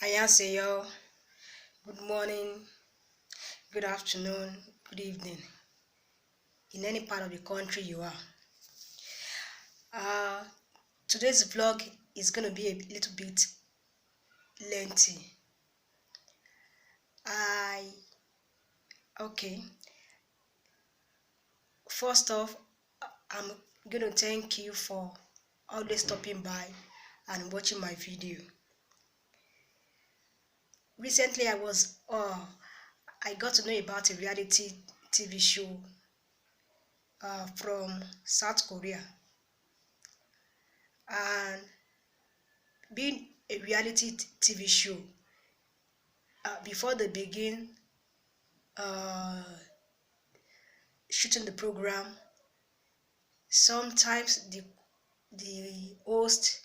Annyeonghaseyo. Good morning, good afternoon, good evening, in any part of the country you are. Uh, Today's vlog is going to be a little bit lengthy. Okay. First off, I'm going to thank you for always stopping by and watching my video. Recently, I got to know about a reality TV show from South Korea, and being a reality TV show, before they begin uh, shooting the program, sometimes the host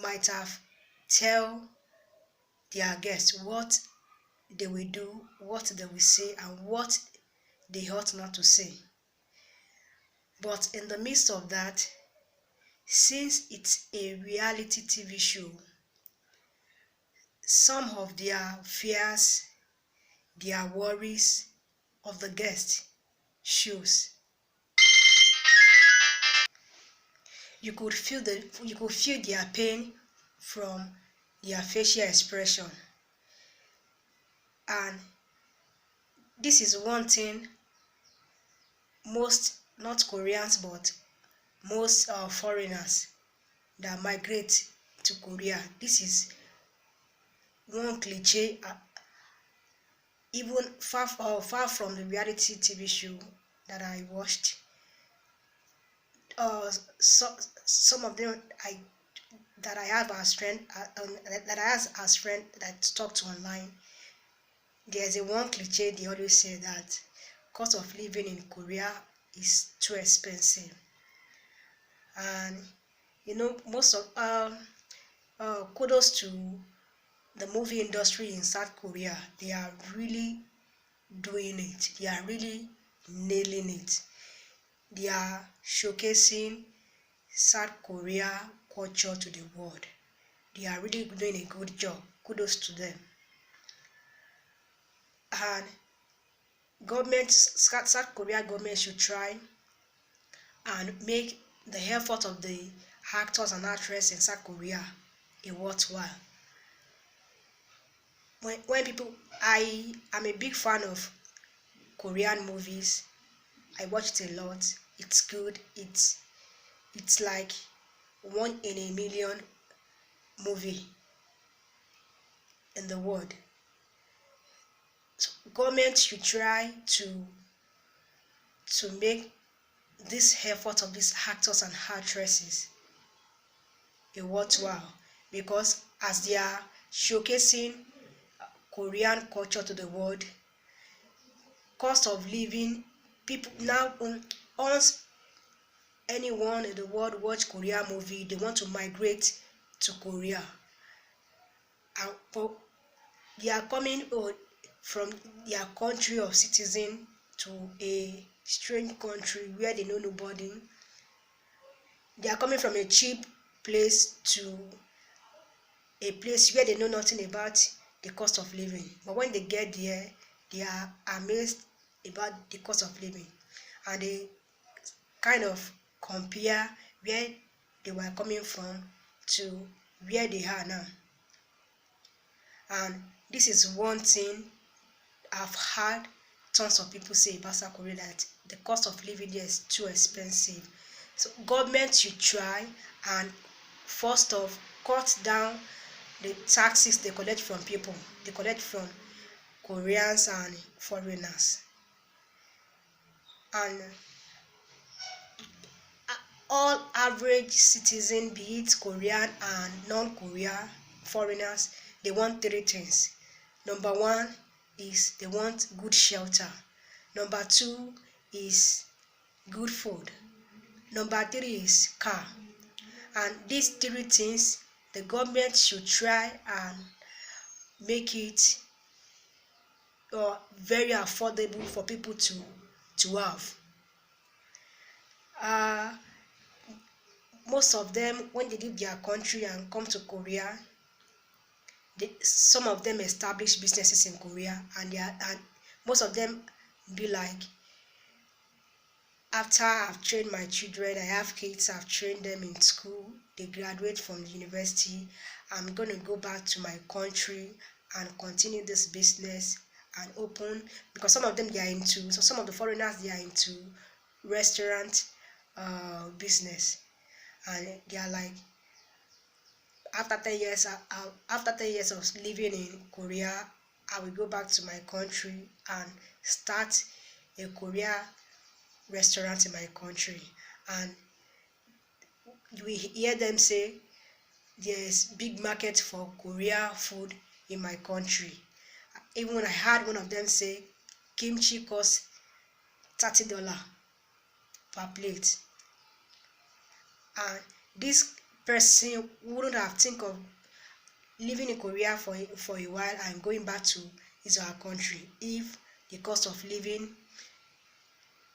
might have tell their guests what they will do, what they will say, and what they ought not to say. But in the midst of that, since it's a reality TV show, some of their fears, their worries of the guest shows. You could feel their pain from their facial expression. And this is one thing most, not Koreans, but most foreigners that migrate to Korea, this is one cliche, even far from the reality TV show that I watched. So, some of them that I have as friend, that I have as friend that talked online, there's a one cliche they always say that cost of living in Korea is too expensive. And most of kudos to the movie industry in South Korea. They are really doing it. They are really nailing it. They are showcasing South Korea culture to the world. They are really doing a good job. Kudos to them. And South Korea government should try and make the effort of the actors and actresses in South Korea a worthwhile. When people, I am a big fan of Korean movies. I watch it a lot. It's good. It's like one in a million movie in the world. So government should try to make this effort of these actors and actresses a worthwhile, because as they are showcasing Korean culture to the world, cost of living, people now, once anyone in the world watch Korean movie, they want to migrate to Korea, and but they are coming from their country of citizen to a strange country where they know nobody. They are coming from a cheap place to a place where they know nothing about the cost of living. But when they get there, they are amazed about the cost of living, and they kind of compare where they were coming from to where they are now. And this is one thing I've heard tons of people say about South Korea, that the cost of living there is too expensive. So government should try and first off cut down the taxes they collect from people. They collect from Koreans and foreigners. And all average citizens, be it Korean and non-Korean foreigners, they want three things. Number one is they want good shelter. Number two is good food. Number three is car. And these three things, the government should try and make it very affordable for people to have. Most of them, when they leave their country and come to Korea, some of them establish businesses in Korea, and most of them be like, after I've trained my children, I have kids, I've trained them in school, they graduate from the university, I'm going to go back to my country and continue this business and open, because some of them they are into, so some of the foreigners they are into restaurant business, and they are like, after 10 years, after 10 years of living in Korea, I will go back to my country and start a Korea restaurant in my country. And we hear them say there's big market for Korea food in my country. Even when I heard one of them say kimchi costs $30 per plate, and this person wouldn't have think of living in Korea for a while and going back to his or her country if the cost of living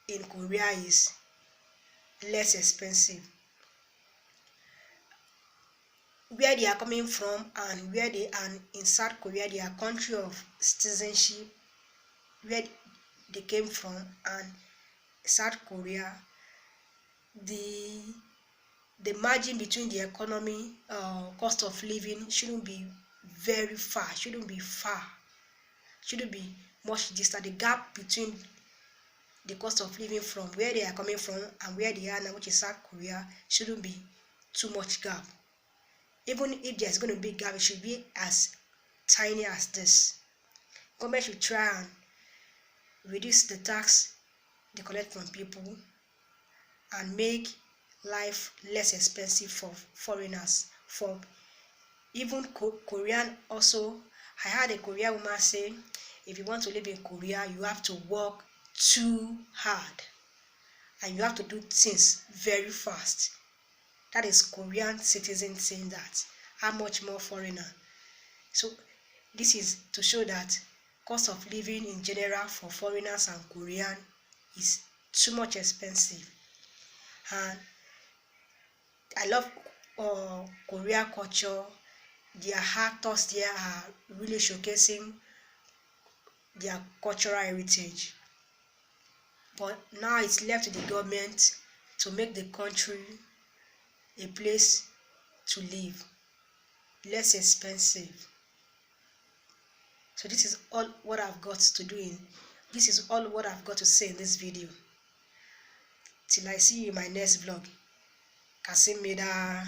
in Korea is less expensive. Where they are coming from, and where they are in South Korea, their country of citizenship, where they came from, and South Korea, the margin between the economy, cost of living shouldn't be very far, shouldn't be much distant. The gap between the cost of living from where they are coming from and where they are now, which is South Korea, shouldn't be too much gap. Even if there's going to be gap, it should be as tiny as this. Government should try and reduce the tax they collect from people and make life less expensive for foreigners. For even Korean also, I heard a Korean woman say, if you want to live in Korea, you have to work too hard and you have to do things very fast. That is Korean citizen saying that. How much more foreigner? So this is to show that cost of living in general for foreigners and Korean is too much expensive. And I love Korean culture. Their actors there are really showcasing their cultural heritage. But now it's left to the government to make the country a place to live, less expensive. So this is all what I've got to do in this is all what I've got to say in this video. Till I see you in my next vlog. Kasim Meda.